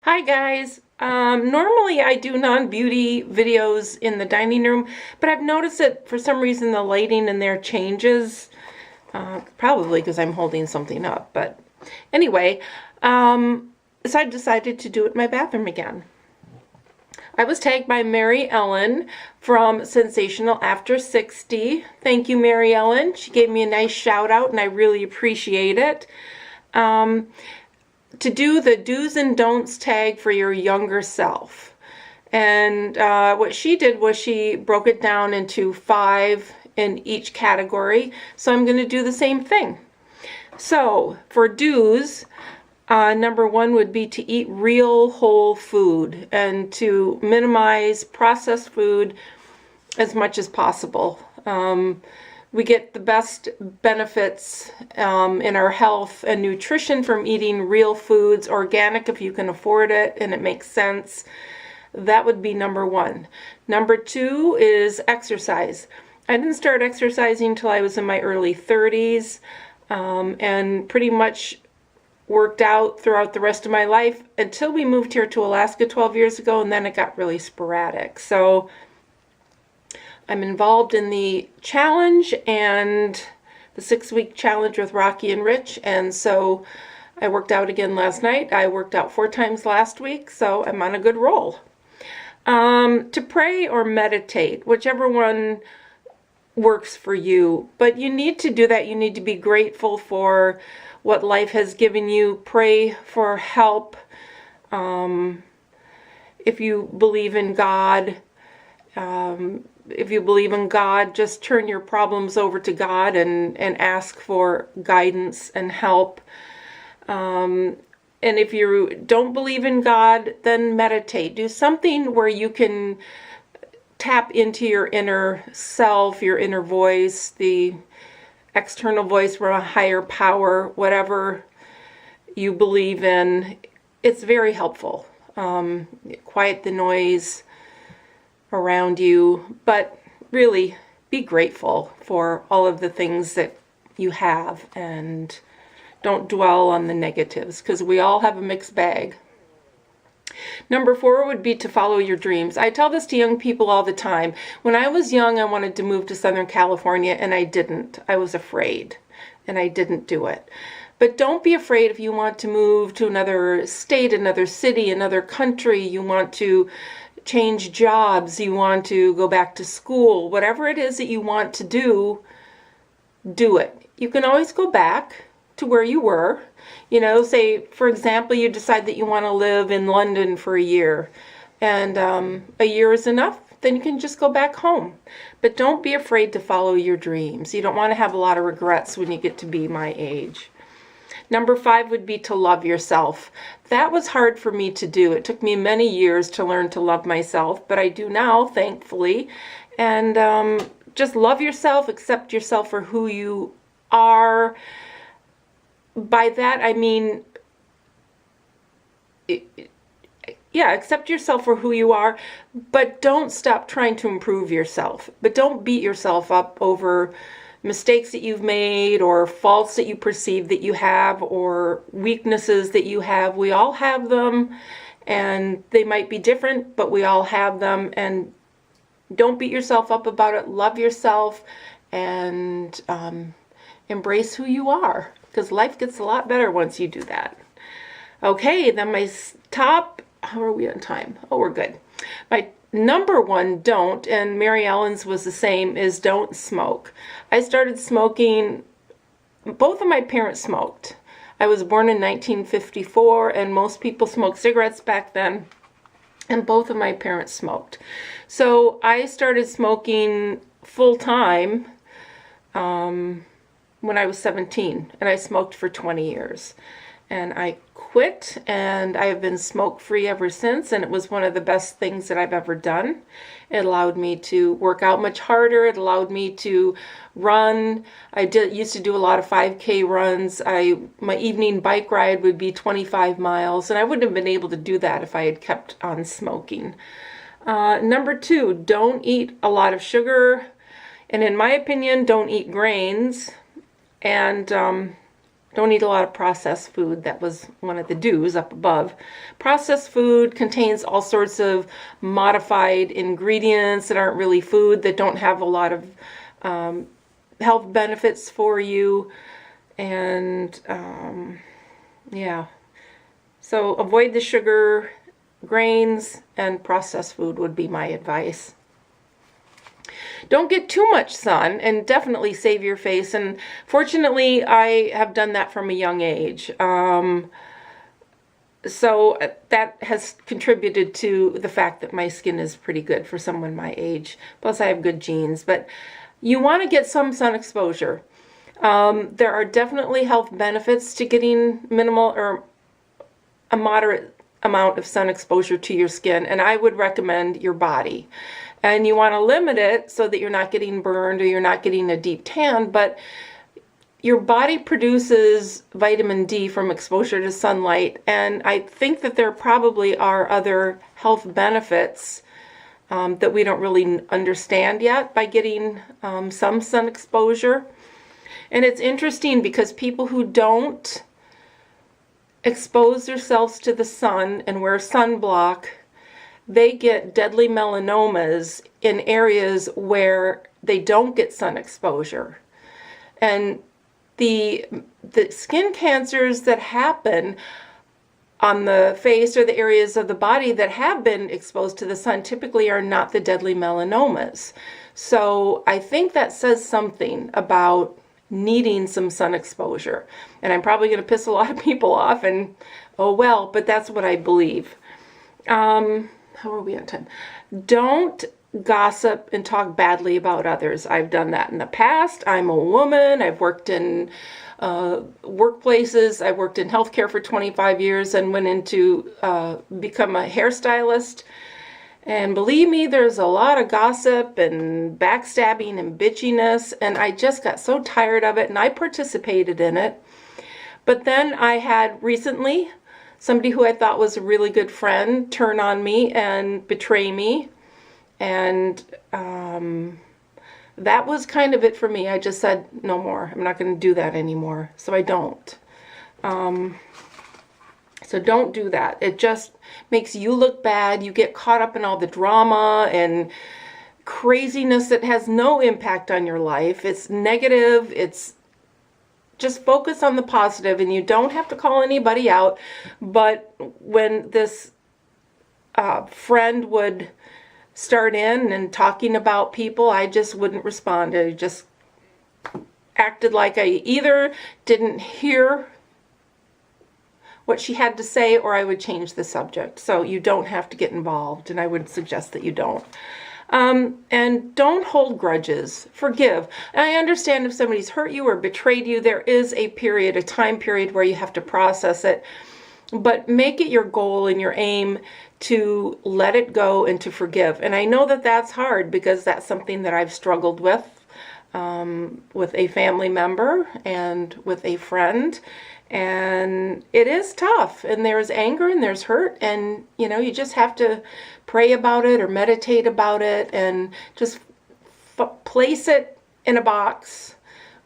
Hi guys. Normally I do non-beauty videos in the dining room, but I've noticed that for some reason the lighting in there changes. Probably because I'm holding something up, but anyway, so I decided to do it in my bathroom again. I was tagged by MaryEllen from Sensational After 60. Thank you, MaryEllen. She gave me a nice shout out and I really appreciate it. To do the do's and don'ts tag for your younger self. And what she did was she broke it down into 5 in each category. So I'm going to do the same thing. So for do's, number 1 would be to eat real whole food and to minimize processed food as much as possible. We get the best benefits in our health and nutrition from eating real foods, organic if you can afford it and it makes sense. That would be number 1. Number 2 is exercise. I didn't start exercising until I was in my early 30s and pretty much worked out throughout the rest of my life until we moved here to Alaska 12 years ago, and then it got really sporadic. So I'm involved in the challenge and the 6-week challenge with Rocky and Rich, and so I worked out again last night. I worked out 4 times last week, so I'm on a good roll. To pray or meditate, whichever one works for you, but you need to do that. You need to be grateful for what life has given you. Pray for help. If you believe in God, just turn your problems over to God and ask for guidance and help. And if you don't believe in God, then meditate. Do something where you can tap into your inner self, your inner voice, the external voice from a higher power, whatever you believe in. It's very helpful. Quiet the noise around you, but really be grateful for all of the things that you have and don't dwell on the negatives, because we all have a mixed bag. Number 4 would be to follow your dreams. I tell this to young people all the time. When I was young, I wanted to move to Southern California and I didn't. I was afraid and I didn't do it. But don't be afraid if you want to move to another state, another city, another country, you want to change jobs, you want to go back to school, whatever it is that you want to do, do it. You can always go back to where you were. You know, say, for example, you decide that you want to live in London for a year, and a year is enough, then you can just go back home. But don't be afraid to follow your dreams. You don't want to have a lot of regrets when you get to be my age. Number 5 would be to love yourself. That was hard for me to do. It took me many years to learn to love myself, but I do now, thankfully. And just love yourself, accept yourself for who you are. By that, I mean, accept yourself for who you are, but don't stop trying to improve yourself. But don't beat yourself up over mistakes that you've made or faults that you perceive that you have or weaknesses that you have. We all have them, and they might be different, but we all have them. And don't beat yourself up about it. Love yourself and embrace who you are, because life gets a lot better once you do that. Okay, then my top, how are we on time? Oh, we're good. My number 1 don't, and MaryEllen's was the same, is don't smoke. I started smoking, both of my parents smoked. I was born in 1954, and most people smoked cigarettes back then, and both of my parents smoked. So I started smoking full time when I was 17, and I smoked for 20 years. And I quit, and I have been smoke-free ever since, and it was one of the best things that I've ever done. It allowed me to work out much harder. It allowed me to run. I used to do a lot of 5K runs. My evening bike ride would be 25 miles, and I wouldn't have been able to do that if I had kept on smoking. Number 2, don't eat a lot of sugar, and in my opinion, don't eat grains, and Don't eat a lot of processed food. That was one of the do's up above. Processed food contains all sorts of modified ingredients that aren't really food, that don't have a lot of health benefits for you. And yeah, so avoid the sugar, grains, and processed food would be my advice. Don't get too much sun, and definitely save your face. And fortunately, I have done that from a young age. So that has contributed to the fact that my skin is pretty good for someone my age. Plus, I have good genes. But you want to get some sun exposure. There are definitely health benefits to getting minimal or a moderate amount of sun exposure to your skin, and I would recommend your body. And you want to limit it so that you're not getting burned or you're not getting a deep tan, but your body produces vitamin D from exposure to sunlight, and I think that there probably are other health benefits that we don't really understand yet by getting some sun exposure. And it's interesting because people who don't expose themselves to the sun and wear sunblock, they get deadly melanomas in areas where they don't get sun exposure. And the skin cancers that happen on the face or the areas of the body that have been exposed to the sun typically are not the deadly melanomas. So I think that says something about needing some sun exposure. And I'm probably going to piss a lot of people off, and oh well, but that's what I believe. How are we on time? Don't gossip and talk badly about others. I've done that in the past. I'm a woman. I've worked in workplaces. I worked in healthcare for 25 years and went into become a hairstylist. And believe me, there's a lot of gossip and backstabbing and bitchiness, and I just got so tired of it, and I participated in it. But then I had recently somebody who I thought was a really good friend turn on me and betray me, and that was kind of it for me. I just said, no more. I'm not going to do that anymore, so I don't. So don't do that. It just makes you look bad. You get caught up in all the drama and craziness that has no impact on your life. It's negative. It's just focus on the positive, and you don't have to call anybody out. But when this friend would start in and talking about people, I just wouldn't respond. I just acted like I either didn't hear what she had to say, or I would change the subject. So you don't have to get involved, and I would suggest that you don't. And don't hold grudges. Forgive. And I understand if somebody's hurt you or betrayed you, there is a period, a time period where you have to process it. But make it your goal and your aim to let it go and to forgive. And I know that that's hard because that's something that I've struggled with a family member and with a friend. And it is tough, and there's anger and there's hurt, and you know, you just have to pray about it or meditate about it and just place it in a box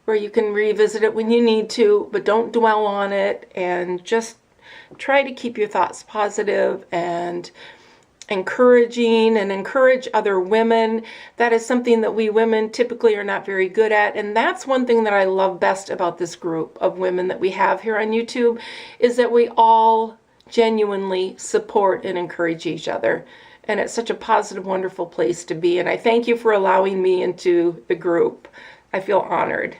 where you can revisit it when you need to, but don't dwell on it, and just try to keep your thoughts positive and encouraging, and encourage other women. That is something that we women typically are not very good at, and that's one thing that I love best about this group of women that we have here on YouTube, is that we all genuinely support and encourage each other, and it's such a positive, wonderful place to be. And I thank you for allowing me into the group. I feel honored.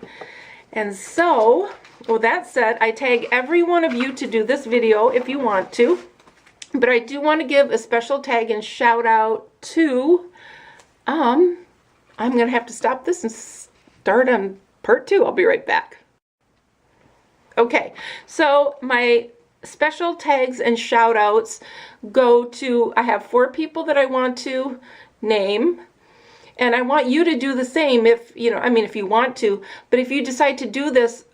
And so, with that said, I tag every one of you to do this video if you want to. But I do want to give a special tag and shout out to, I'm going to have to stop this and start on part 2. I'll be right back. Okay, so my special tags and shout outs go to, I have 4 people that I want to name. And I want you to do the same if, if you want to. But if you decide to do this,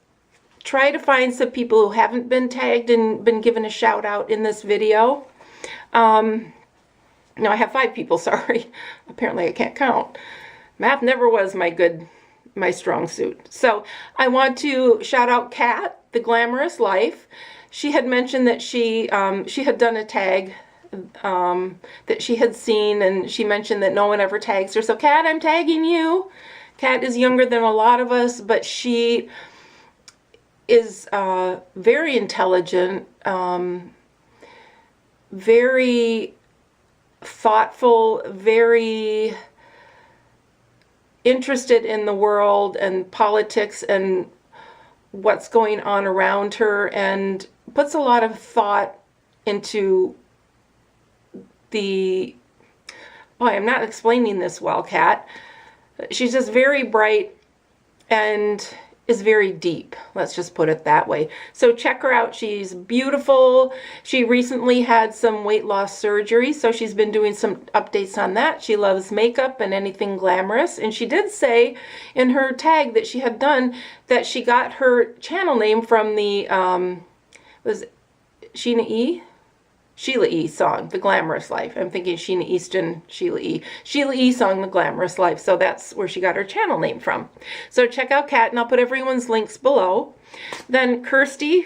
try to find some people who haven't been tagged and been given a shout out in this video. No, I have 5 people, sorry. Apparently I can't count. Math never was my good my strong suit. So I want to shout out Kat, The Glamorous Life. She had mentioned that she had done a tag that she had seen, and she mentioned that no one ever tags her. So Kat, I'm tagging you. Kat is younger than a lot of us, but she is very intelligent, very thoughtful, very interested in the world and politics and what's going on around her, and puts a lot of thought into the... Oh, I'm not explaining this well, Kat. She's just very bright and is very deep. Let's just put it that way. So check her out. She's beautiful. She recently had some weight loss surgery, so she's been doing some updates on that. She loves makeup and anything glamorous. And she did say in her tag that she had done that she got her channel name from the, was Sheena E? Sheila E. song, The Glamorous Life. I'm thinking Sheena Easton, Sheila E. Sheila E. song, The Glamorous Life. So that's where she got her channel name from. So check out Kat, and I'll put everyone's links below. Then Kirsty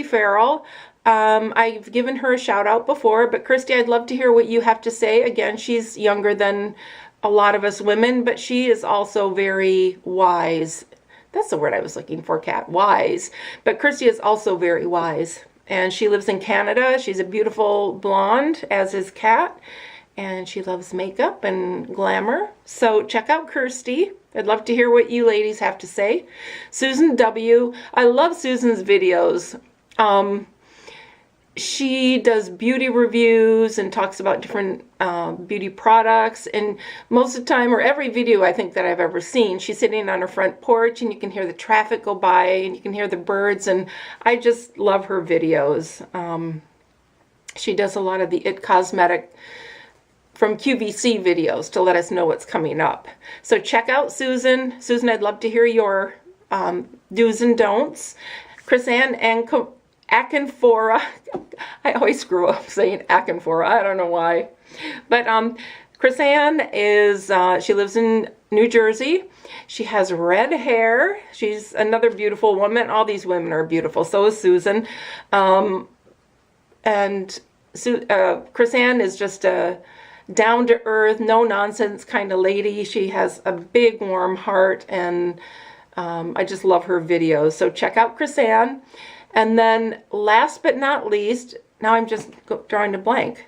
Farrell. I've given her a shout out before, but Kirsty, I'd love to hear what you have to say. Again, she's younger than a lot of us women, but she is also very wise. That's the word I was looking for, Kat, wise. But Kirsty is also very wise. And she lives in Canada. She's a beautiful blonde, as is Kat. And she loves makeup and glamour. So check out Kirsty. I'd love to hear what you ladies have to say. Susan W. I love Susan's videos. She does beauty reviews and talks about different beauty products, and most of the time, or every video I think that I've ever seen, she's sitting on her front porch and you can hear the traffic go by and you can hear the birds, and I just love her videos. She does a lot of the It Cosmetic from QVC videos to let us know what's coming up. So check out Susan. Susan, I'd love to hear your do's and don'ts. Chris-Ann and Akinfora. I always screw up saying Akinfora. I don't know why. But Chris-Ann is, she lives in New Jersey. She has red hair. She's another beautiful woman. All these women are beautiful. So is Susan. And Chris-Ann is just a down-to-earth, no-nonsense kind of lady. She has a big, warm heart, and I just love her videos. So check out Chris-Ann. And then last but not least, now I'm just drawing a blank.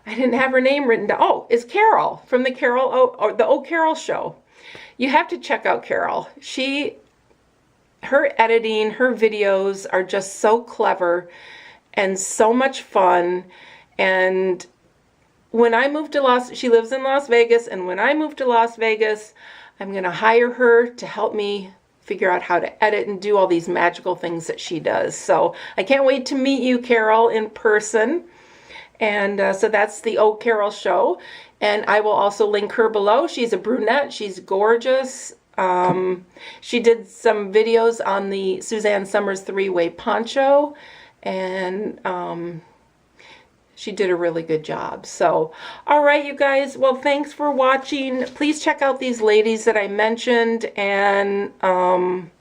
I didn't have her name written down. Oh, it's Carol from the Carol Show. You have to check out Carol. Her editing, her videos are just so clever and so much fun. And when I moved to she lives in Las Vegas, and when I moved to Las Vegas, I'm going to hire her to help me figure out how to edit and do all these magical things that she does. So I can't wait to meet you, Carol, in person. And so that's the Carol Show. And I will also link her below. She's a brunette. She's gorgeous. She did some videos on the Suzanne Summers 3-way poncho. And she did a really good job. So, all right, you guys. Well, thanks for watching. Please check out these ladies that I mentioned, and then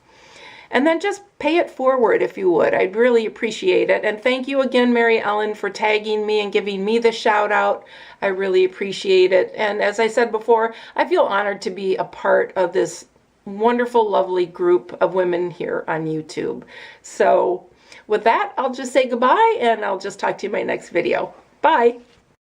just pay it forward if you would. I'd really appreciate it. And thank you again, MaryEllen, for tagging me and giving me the shout out. I really appreciate it. And as I said before, I feel honored to be a part of this wonderful, lovely group of women here on YouTube. So with that, I'll just say goodbye, and I'll just talk to you in my next video. Bye.